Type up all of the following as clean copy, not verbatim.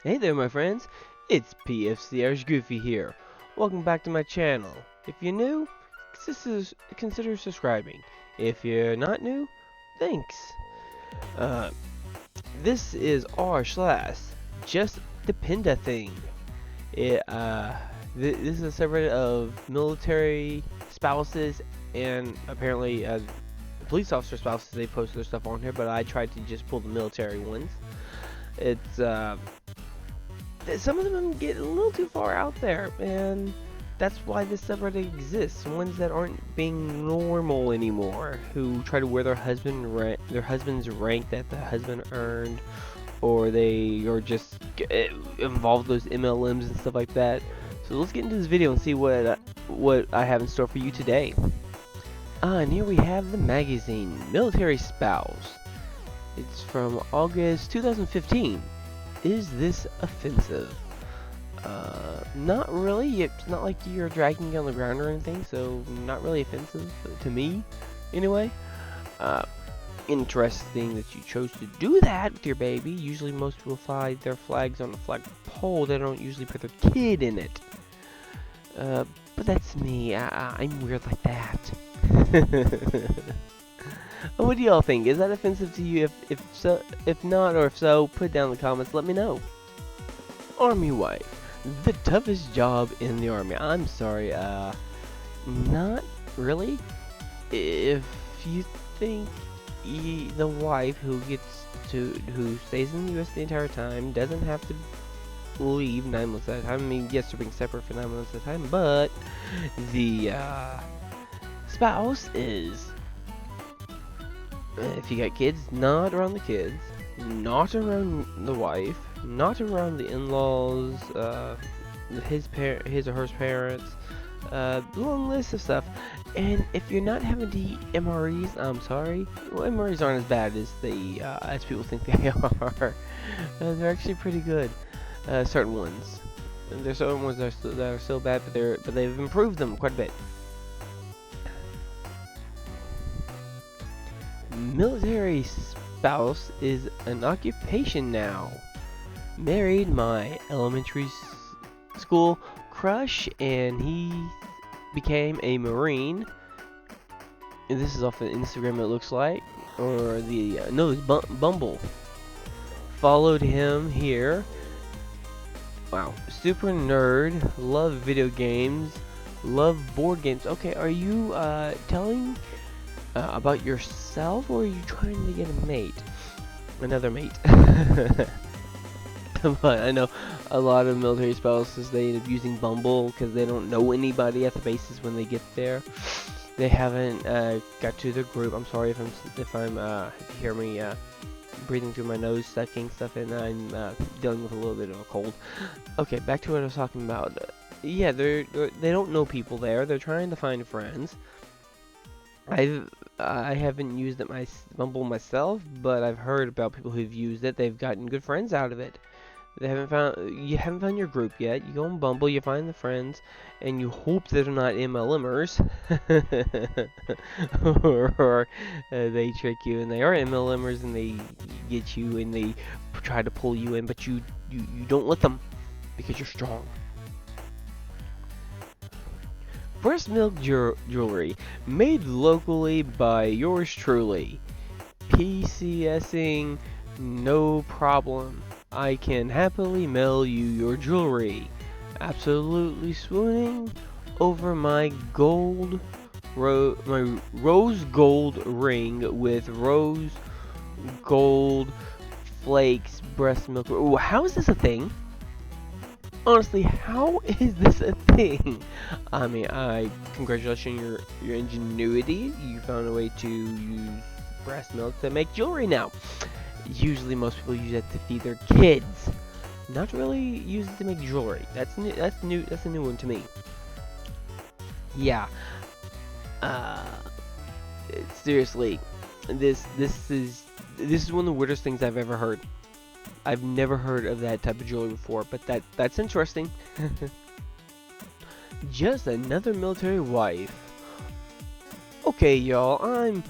Hey there, my friends. It's PFC irishgoofy here. Welcome back to my channel. If you're new, consider subscribing. If you're not new, thanks. Uh, this is r/slash JustDepenathing. This is a subreddit of military spouses and apparently police officer spouses. They post their stuff on here, but I tried to just pull the military ones. It's some of them get a little too far out there, and that's why this subreddit exists. Ones that aren't being normal anymore, who try to wear their husband's rank that the husband earned, or they are just involved with those MLMs and stuff like that. So let's get into this video and see what I have in store for you today. And here we have the magazine, Military Spouse. It's from August 2015. Is this offensive? Not really. It's not like you're dragging me on the ground or anything, so not really offensive to me, anyway. Interesting that you chose to do that with your baby. Usually most people fly their flags on a flag pole. They don't usually put their kid in it. But that's me. I'm weird like that. What do y'all think? Is that offensive to you? If not, or if so, put down in the comments. Let me know. Army wife, the toughest job in the army. I'm sorry. Not really. If you think the wife who stays in the U.S. the entire time doesn't have to leave 9 months at a time. I mean, yes, they're being separate for 9 months at a time, but the spouse is. If you got kids, not around the kids, not around the wife, not around the in-laws, his or her parents, long list of stuff. And if you're not having to eat MREs, I'm sorry. Well, MREs aren't as bad as people think they are. They're actually pretty good. Certain ones. There's certain ones that are still bad, but they've improved them quite a bit. Military spouse is an occupation now. Married my elementary school crush, and he became a Marine. And this is off of Instagram, it looks like, or the no, it's Bumble. Followed him here. Wow, super nerd. Love video games. Love board games. Okay, are you telling about yourself, or are you trying to get a mate? Another mate. But I know a lot of military spouses, they end up using Bumble because they don't know anybody at the bases when they get there. They haven't got to the group. I'm sorry if you hear me breathing through my nose, sucking stuff, and I'm dealing with a little bit of a cold. Okay, back to what I was talking about. Yeah, they don't know people there. They're trying to find friends. I haven't used it Bumble myself, but I've heard about people who've used it. They've gotten good friends out of it. You haven't found your group yet. You go on Bumble, you find the friends, and you hope they're not MLMers, or they trick you and they are MLMers and they get you and they try to pull you in, but you don't let them because you're strong. Breast milk jewelry, made locally by yours truly. PCSing, no problem. I can happily mail you your jewelry. Absolutely swooning over my rose gold ring with rose gold flakes breast milk. Ooh, how is this a thing? Honestly, how is this a thing? I mean, congratulations your ingenuity. You found a way to use breast milk to make jewelry now. Usually, most people use it to feed their kids. Not really use it to make jewelry. That's new. That's new. That's a new one to me. Yeah. Seriously, this is one of the weirdest things I've ever heard. I've never heard of that type of jewelry before, but that's interesting. Just another military wife. Okay, y'all, I'm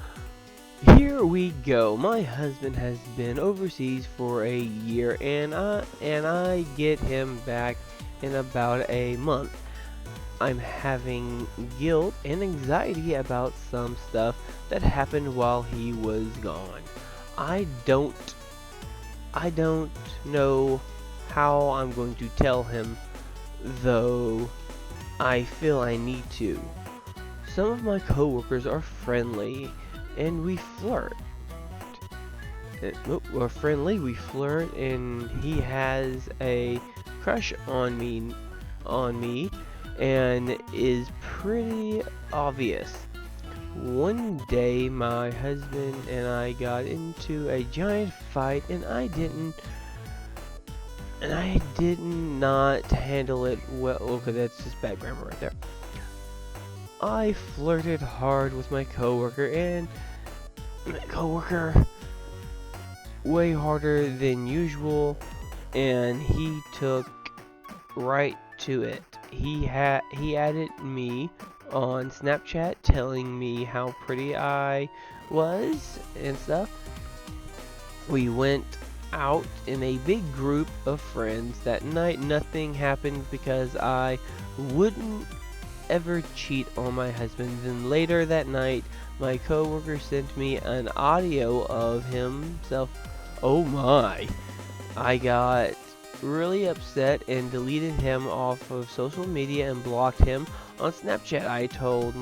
Here we go. My husband has been overseas for a year, and I get him back in about a month. I'm having guilt and anxiety about some stuff that happened while he was gone. I don't know how I'm going to tell him, though I feel I need to. Some of my coworkers are friendly and we flirt. We're friendly, we flirt, and he has a crush on me, and is pretty obvious. One day, my husband and I got into a giant fight, and I did not handle it well. Okay, that's just bad grammar right there. I flirted hard with my coworker, and way harder than usual, and he took right to it. He added me on Snapchat, telling me how pretty I was and stuff. We went out in a big group of friends that night. Nothing happened because I wouldn't ever cheat on my husband. Then later that night, my coworker sent me an audio of himself. Oh my. I got really upset and deleted him off of social media and blocked him on Snapchat. I told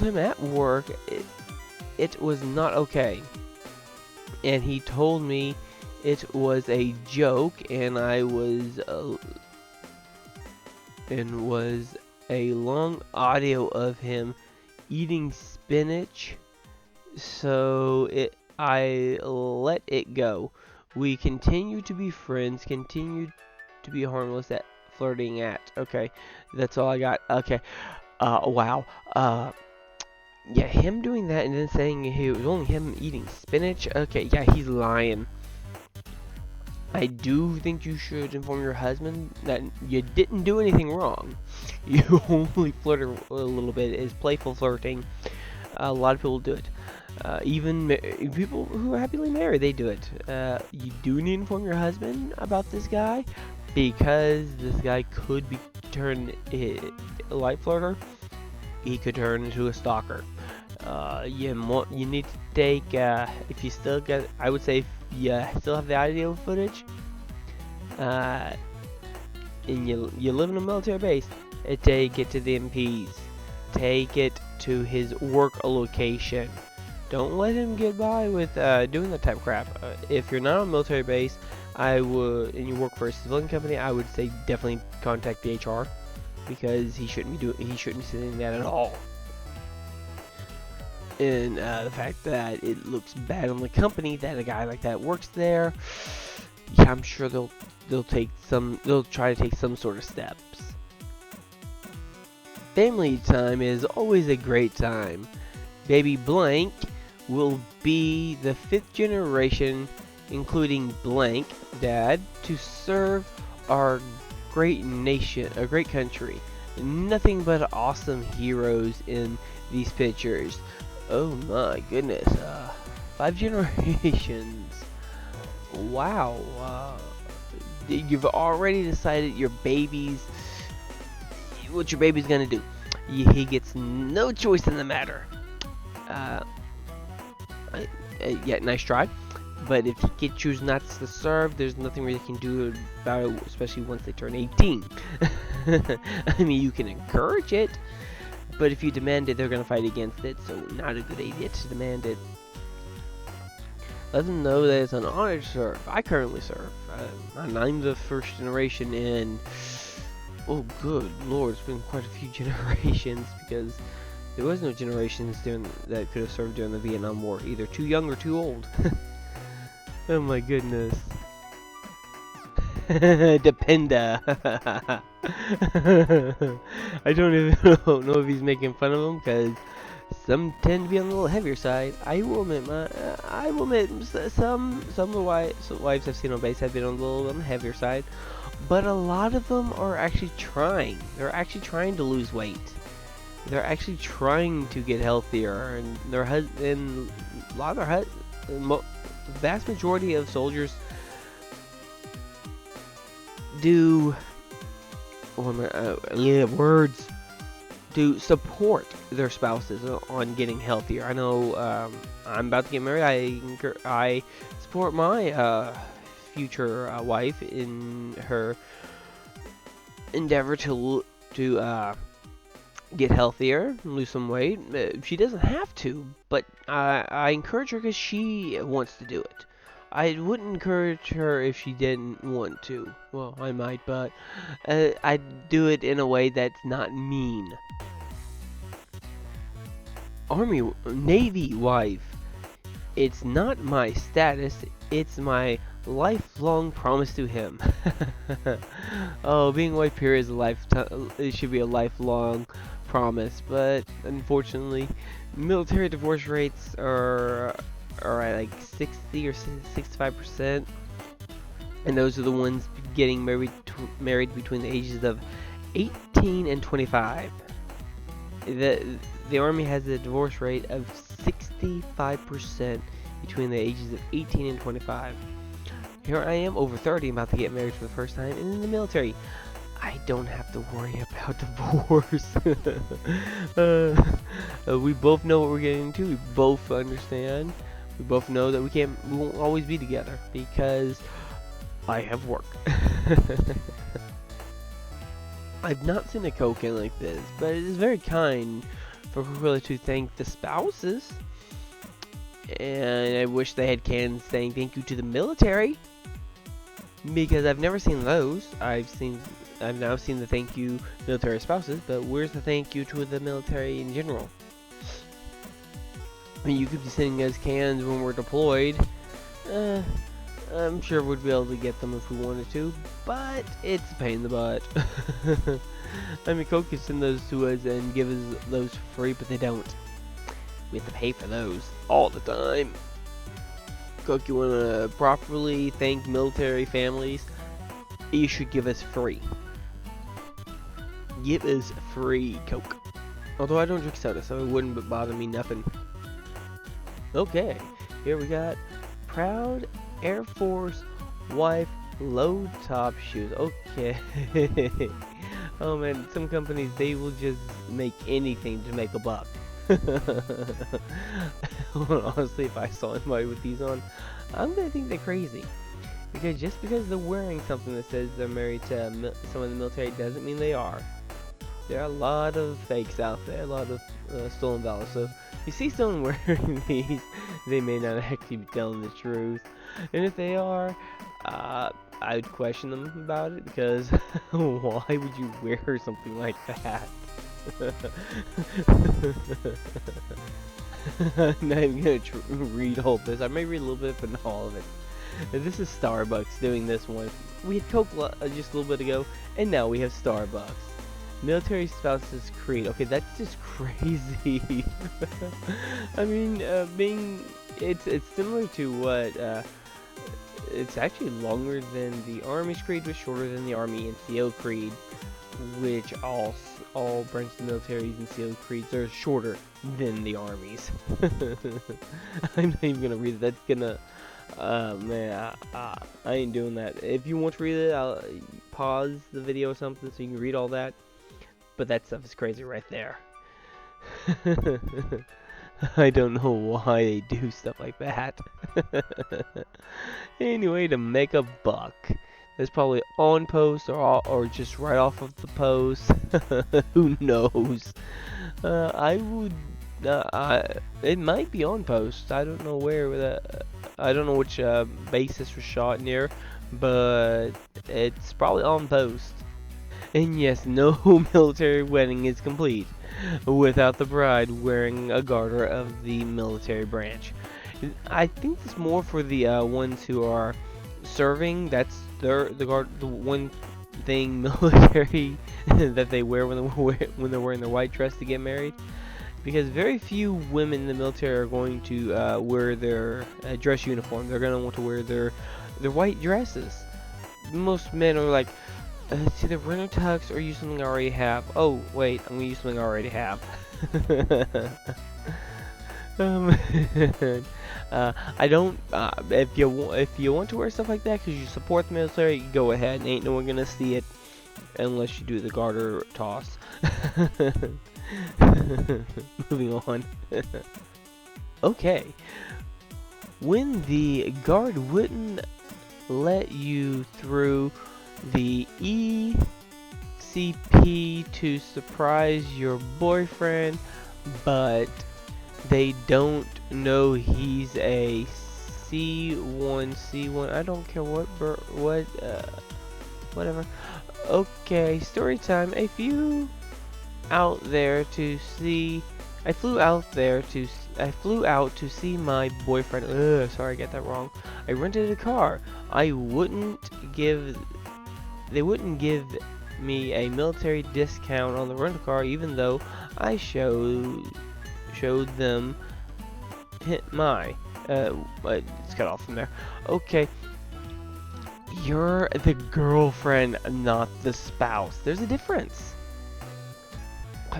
him at work it was not okay, and he told me it was a joke, and was a long audio of him eating spinach, so I let it go. We continue to be friends, continue to be harmless at flirting at. Okay, that's all I got. Okay, wow. Yeah, him doing that and then saying it was only him eating spinach. Okay, yeah, he's lying. I do think you should inform your husband that you didn't do anything wrong. You only flirted a little bit. It's playful flirting. A lot of people do it. Even people who are happily married, they do it. You do need to inform your husband about this guy, because this guy could be turned a light flirter. He could turn into a stalker. You need to take, if you still got, I would say if you still have the audio footage, and you live in a military base, take it to the MPs. Take it to his work location. Don't let him get by with doing that type of crap. If you're not on a military base, and you work for a civilian company, I would say definitely contact the HR, because he shouldn't be saying that at all. And the fact that it looks bad on the company that a guy like that works there, yeah, I'm sure they'll try to take some sort of steps. Family time is always a great time. Baby blank will be the 5th generation, including blank dad, to serve our great nation, a great country. Nothing but awesome heroes in these pictures. Oh my goodness, 5 generations. Wow. You've already decided what your baby's gonna do. He gets no choice in the matter. Yeah, nice try. But if he chooses not to serve, there's nothing really can do about it, especially once they turn 18. I mean, you can encourage it, but if you demand it, they're gonna fight against it. So not a good idea to demand it. Let them know that it's an honor to serve. I currently serve. I'm the 1st generation in. Oh, good lord, it's been quite a few generations, because there was no generations that could have served during the Vietnam War, either too young or too old. Oh my goodness. Dependa. I don't even know if he's making fun of him, because some tend to be on the little heavier side. I will admit, some of the wives I've seen on base have been on the heavier side. But a lot of them are actually trying. They're actually trying to lose weight. they're actually trying to get healthier, and and a lot of their vast majority of soldiers do words to support their spouses on getting healthier. I know I'm about to get married. I support my future wife in her endeavor to get healthier, lose some weight. She doesn't have to, but I encourage her because she wants to do it. I wouldn't encourage her if she didn't want to. Well, I might, but I'd do it in a way that's not mean. Navy wife. It's not my status, it's my lifelong promise to him. Oh, being white period is a lifetime. It should be a lifelong promise, but unfortunately, military divorce rates are at like 60 or 65%, and those are the ones getting married between the ages of 18 and 25. The Army has a divorce rate of 65% between the ages of 18 and 25. Here I am, over 30, about to get married for the first time, and in the military, I don't have to worry about divorce. We both know what we're getting into. We both understand. We both know that we won't always be together because I have work. I've not seen a cocaine like this, but it is very kind for people to thank the spouses. And I wish they had cans saying thank you to the military, because I've never seen those. I've now seen the thank you military spouses, but where's the thank you to the military in general? I mean, you could be sending us cans when we're deployed. I'm sure we'd be able to get them if we wanted to, but it's a pain in the butt. I mean, Coke could send those to us and give us those for free, but they don't. We have to pay for those all the time. Coke, you want to properly thank military families, you should give us free. Give us free Coke. Although I don't drink soda, so it wouldn't bother me nothing. Okay, here we got proud Air Force wife low top shoes. Okay. Oh man, some companies, they will just make anything to make a buck. Honestly, if I saw anybody with these on, I'm gonna think they're crazy. Because just because they're wearing something that says they're married to someone in the military doesn't mean they are. There are a lot of fakes out there, a lot of stolen dollars. So if you see someone wearing these, they may not actually be telling the truth. And if they are, I would question them about it, because why would you wear something like that? I'm not even gonna read all this. I may read a little bit, but not all of it. This is Starbucks doing this one. We had Coke just a little bit ago, and now we have Starbucks. Military spouses creed. Okay, that's just crazy. I mean, it's similar to what it's actually longer than the Army's creed, but shorter than the Army NCO creed, which all branches of the militaries and NCO creeds are shorter than the Army's. I'm not even gonna read it. That's gonna, man, I ain't doing that. If you want to read it, I'll pause the video or something so you can read all that. But that stuff is crazy right there. I don't know why they do stuff like that. Anyway, to make a buck. It's probably on post or just right off of the post. Who knows? It might be on post. I don't know where. I don't know which base this was shot near, but it's probably on post. And yes, no military wedding is complete without the bride wearing a garter of the military branch. I think it's more for the ones who are serving. That's the one thing military that they wear when they're wearing their white dress to get married. Because very few women in the military are going to wear their dress uniform. They're going to want to wear their white dresses. Most men are like, It's either rent or tux or use something I already have. Oh, wait, I'm gonna use something I already have. um, I don't. If you want to wear stuff like that because you support the military, go ahead. Ain't no one gonna see it unless you do the garter toss. Moving on. Okay. When the guard wouldn't let you through the ECP to surprise your boyfriend, but they don't know he's a C1. I don't care whatever. Okay, story time. I flew out to see my boyfriend. Sorry, I got that wrong. I rented a car. They wouldn't give me a military discount on the rental car, even though I showed them my. It's cut off from there. Okay. You're the girlfriend, not the spouse. There's a difference.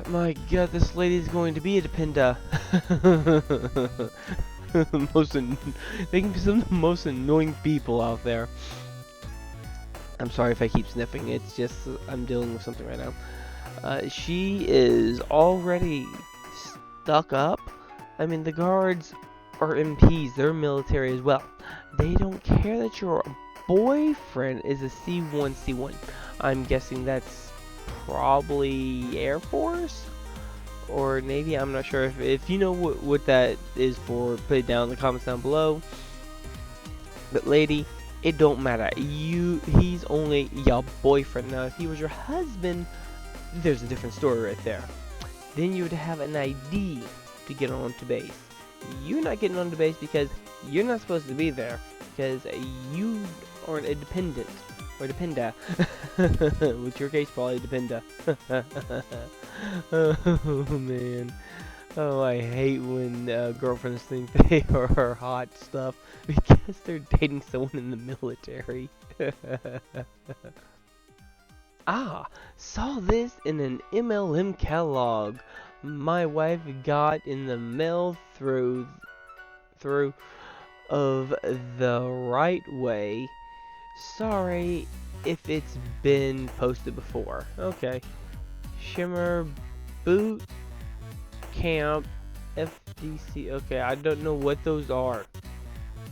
My god, this lady's going to be a dependa. They can be some of the most annoying people out there. I'm sorry if I keep sniffing. It's just I'm dealing with something right now. She is already stuck up. I mean, the guards are MPs. They're military as well. They don't care that your boyfriend is a C1. I'm guessing that's probably Air Force or Navy. I'm not sure. If you know what that is for, put it down in the comments down below. But lady, it don't matter. He's only your boyfriend. Now, if he was your husband, there's a different story right there. Then you would have an ID to get onto base. You're not getting onto base because you're not supposed to be there, because you aren't a dependent or dependa. With your case, probably dependa. Oh man. Oh, I hate when girlfriends think they are hot stuff because they're dating someone in the military. Saw this in an MLM catalog my wife got in the mail through of the right way. Sorry if it's been posted before. Okay. Shimmer boot camp FDC. Okay, I don't know what those are.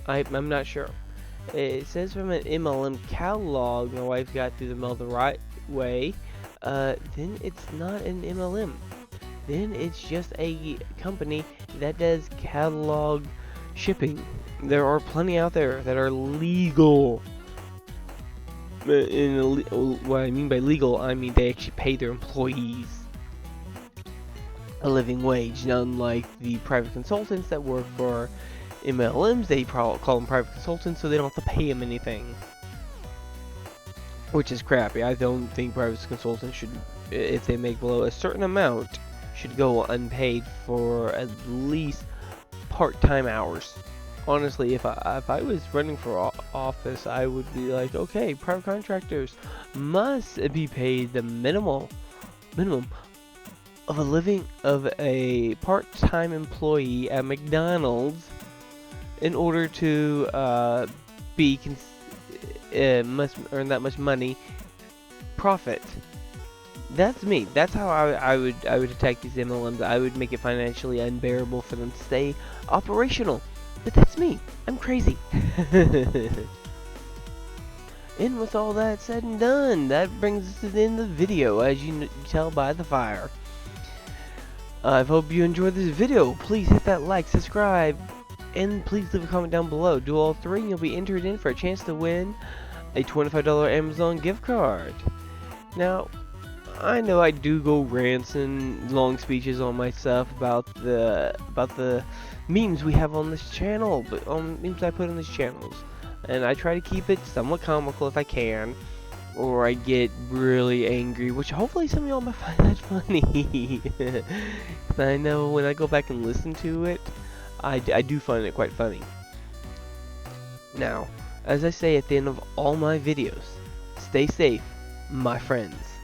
I'm not sure. It says from an MLM catalog my wife got through the mail the right way. Then it's not an MLM. Then it's just a company that does catalog shipping. There are plenty out there that are legal. What I mean by legal, I mean they actually pay their employees a living wage. Now, unlike the private consultants that work for MLMs, they probably call them private consultants, so they don't have to pay them anything, which is crappy. I don't think private consultants should, if they make below a certain amount, should go unpaid for at least part-time hours. Honestly, if I was running for office, I would be like, okay, private contractors must be paid the minimum of a part-time employee at McDonald's in order to must earn that much money profit. That's me. That's how I would attack these MLMs. I would make it financially unbearable for them to stay operational. But that's me. I'm crazy. And with all that said and done, that brings us to the end of the video, as you tell by the fire. I hope you enjoyed this video. Please hit that like, subscribe, and please leave a comment down below. Do all three and you'll be entered in for a chance to win a $25 Amazon gift card. Now, I know I do go rants and long speeches on my stuff about the memes we have on this channel, but memes I put on these channels, and I try to keep it somewhat comical if I can, or I get really angry, which hopefully some of y'all might find that funny. I know when I go back and listen to it, I do find it quite funny. Now, as I say at the end of all my videos, stay safe, my friends.